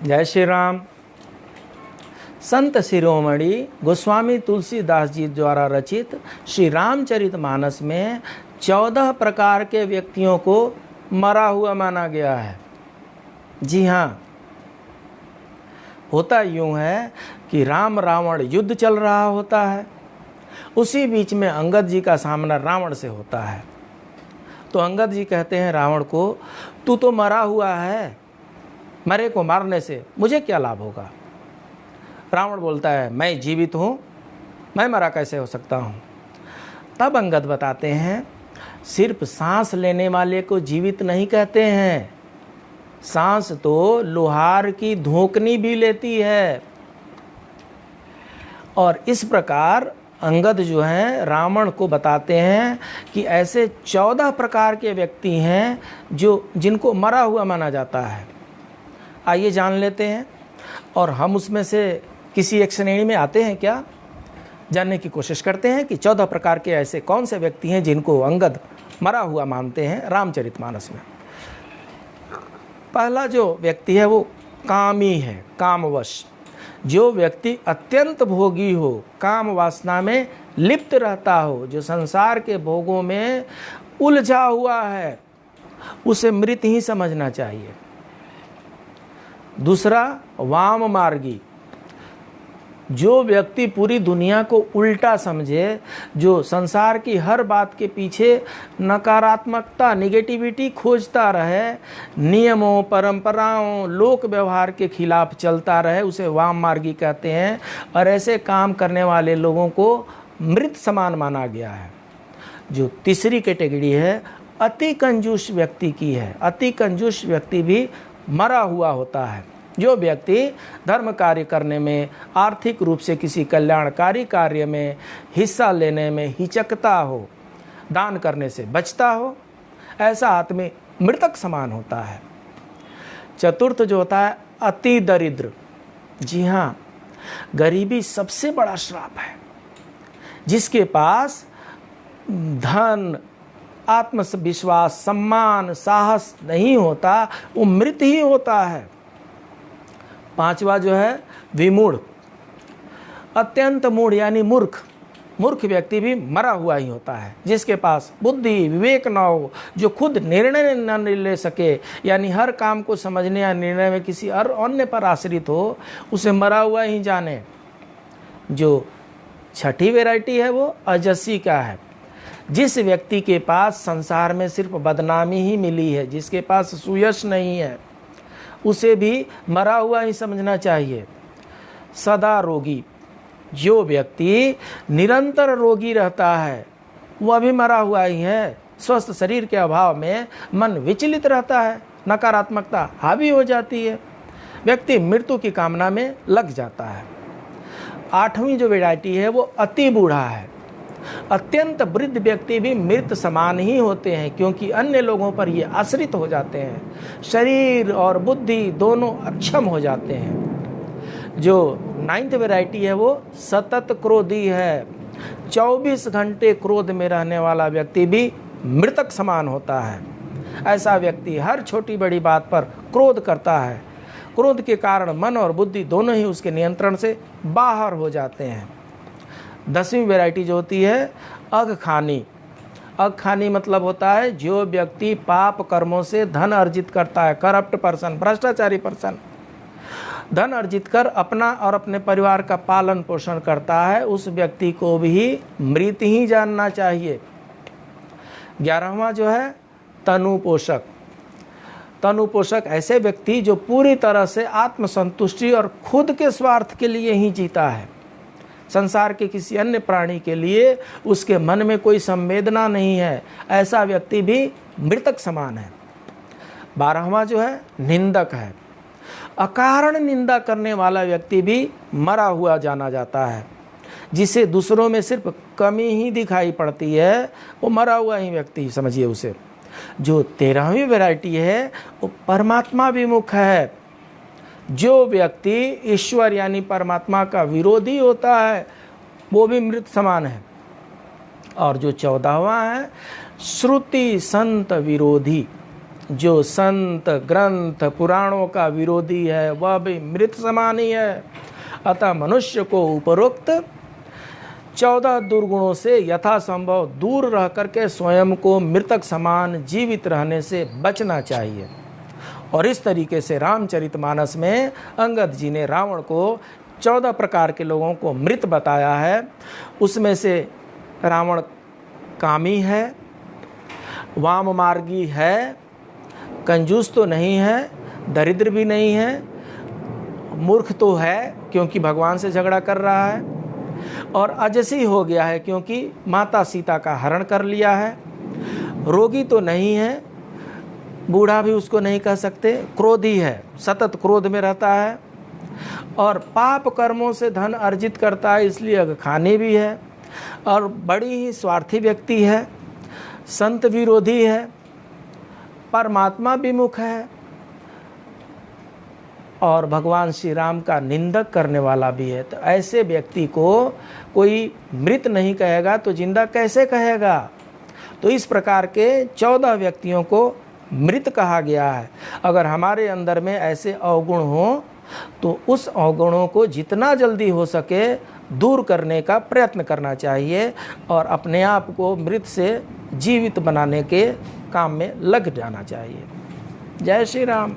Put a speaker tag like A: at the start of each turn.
A: जय श्री राम। संत शिरोमणि गोस्वामी तुलसीदास जी द्वारा रचित श्री रामचरितमानस में 14 प्रकार के व्यक्तियों को मरा हुआ माना गया है। जी हाँ, होता यूं है कि राम रावण युद्ध चल रहा होता है। उसी बीच में अंगद जी का सामना रावण से होता है। तो अंगद जी कहते हैं रावण को, तू तो मरा हुआ है, मरे को मारने से मुझे क्या लाभ होगा। रावण बोलता है, मैं जीवित हूँ, मैं मरा कैसे हो सकता हूँ। तब अंगद बताते हैं, सिर्फ सांस लेने वाले को जीवित नहीं कहते हैं, सांस तो लोहार की धोकनी भी लेती है। और इस प्रकार अंगद जो हैं रावण को बताते हैं कि ऐसे 14 प्रकार के व्यक्ति हैं जिनको मरा हुआ माना जाता है। आइए जान लेते हैं, और हम उसमें से किसी एक श्रेणी में आते हैं क्या, जानने की कोशिश करते हैं कि 14 प्रकार के ऐसे कौन से व्यक्ति हैं जिनको अंगद मरा हुआ मानते हैं रामचरितमानस में। पहला जो व्यक्ति है वो कामी है, कामवश। जो व्यक्ति अत्यंत भोगी हो, काम वासना में लिप्त रहता हो, जो संसार के भोगों में उलझा हुआ है, उसे मृत ही समझना चाहिए। दूसरा वाम मार्गी। जो व्यक्ति पूरी दुनिया को उल्टा समझे, जो संसार की हर बात के पीछे नकारात्मकता, निगेटिविटी खोजता रहे, नियमों, परंपराओं, लोक व्यवहार के खिलाफ चलता रहे, उसे वाम मार्गी कहते हैं। और ऐसे काम करने वाले लोगों को मृत समान माना गया है। जो तीसरी कैटेगरी है अति कंजूस व्यक्ति की है। अति कंजूस व्यक्ति भी मरा हुआ होता है। जो व्यक्ति धर्म कार्य करने में, आर्थिक रूप से किसी कल्याणकारी कार्य में हिस्सा लेने में हिचकता हो, दान करने से बचता हो, ऐसा आदमी मृतक समान होता है। चतुर्थ जो होता है अति दरिद्र। जी हाँ, गरीबी सबसे बड़ा श्राप है। जिसके पास धन, आत्मविश्वास, सम्मान, साहस नहीं होता, वो मृत ही होता है। पांचवा जो है विमूढ़, अत्यंत मूढ़ यानी मूर्ख। मूर्ख व्यक्ति भी मरा हुआ ही होता है। जिसके पास बुद्धि, विवेक न हो, जो खुद निर्णय न ले सके, यानी हर काम को समझने या निर्णय में किसी और अन्य पर आश्रित हो, उसे मरा हुआ ही जाने। जो छठी वैरायटी है वो अजसी का है। जिस व्यक्ति के पास संसार में सिर्फ बदनामी ही मिली है, जिसके पास सुयश नहीं है, उसे भी मरा हुआ ही समझना चाहिए। सदा रोगी। जो व्यक्ति निरंतर रोगी रहता है, वह भी मरा हुआ ही है। स्वस्थ शरीर के अभाव में मन विचलित रहता है, नकारात्मकता हावी हो जाती है, व्यक्ति मृत्यु की कामना में लग जाता है। आठवीं जो वैरायटी है वो अति बूढ़ा है। अत्यंत वृद्ध व्यक्ति भी मृत समान ही होते हैं, क्योंकि अन्य लोगों पर ये आश्रित हो जाते हैं। शरीर और बुद्धि दोनों अक्षम हो जाते हैं। जो 9th वैरायटी है वो सतत क्रोधी है। 24 घंटे क्रोध में रहने वाला व्यक्ति भी मृतक समान होता है। ऐसा व्यक्ति हर छोटी बड़ी बात पर क्रोध करता है। क्रोध के कारण मन और बुद्धि दोनों ही उसके नियंत्रण से बाहर हो जाते हैं। 10वीं वैरायटी जो होती है अघखानी। अघखानी मतलब होता है जो व्यक्ति पाप कर्मों से धन अर्जित करता है, करप्ट पर्सन, भ्रष्टाचारी पर्सन, धन अर्जित कर अपना और अपने परिवार का पालन पोषण करता है, उस व्यक्ति को भी मृत ही जानना चाहिए। 11वां जो है तनु पोषक। तनु पोषक ऐसे व्यक्ति जो पूरी तरह से आत्मसंतुष्टि और खुद के स्वार्थ के लिए ही जीता है। संसार के किसी अन्य प्राणी के लिए उसके मन में कोई संवेदना नहीं है, ऐसा व्यक्ति भी मृतक समान है। 12वां जो है निंदक है। अकारण निंदा करने वाला व्यक्ति भी मरा हुआ जाना जाता है। जिसे दूसरों में सिर्फ कमी ही दिखाई पड़ती है, वो मरा हुआ ही व्यक्ति समझिए उसे। जो 13वीं वैरायटी है वो परमात्मा विमुख है। जो व्यक्ति ईश्वर यानी परमात्मा का विरोधी होता है, वो भी मृत समान है। और जो 14वां है श्रुति संत विरोधी। जो संत ग्रंथ पुराणों का विरोधी है वह भी मृत समान ही है। अतः मनुष्य को उपरोक्त 14 दुर्गुणों से यथासंभव दूर रह करके स्वयं को मृतक समान जीवित रहने से बचना चाहिए। और इस तरीके से रामचरितमानस में अंगद जी ने रावण को 14 प्रकार के लोगों को मृत बताया है। उसमें से रावण कामी है, वाम मार्गी है, कंजूस तो नहीं है, दरिद्र भी नहीं है, मूर्ख तो है क्योंकि भगवान से झगड़ा कर रहा है, और अजसी हो गया है क्योंकि माता सीता का हरण कर लिया है। रोगी तो नहीं है, बूढ़ा भी उसको नहीं कह सकते, क्रोधी है, सतत क्रोध में रहता है, और पाप कर्मों से धन अर्जित करता है इसलिए अगखानी भी है, और बड़ी ही स्वार्थी व्यक्ति है, संत विरोधी है, परमात्मा विमुख है, और भगवान श्री राम का निंदक करने वाला भी है। तो ऐसे व्यक्ति को कोई मृत नहीं कहेगा तो जिंदा कैसे कहेगा। तो इस प्रकार के 14 व्यक्तियों को मृत कहा गया है। अगर हमारे अंदर में ऐसे अवगुण हो तो उस अवगुणों को जितना जल्दी हो सके दूर करने का प्रयत्न करना चाहिए और अपने आप को मृत से जीवित बनाने के काम में लग जाना चाहिए। जय श्री राम।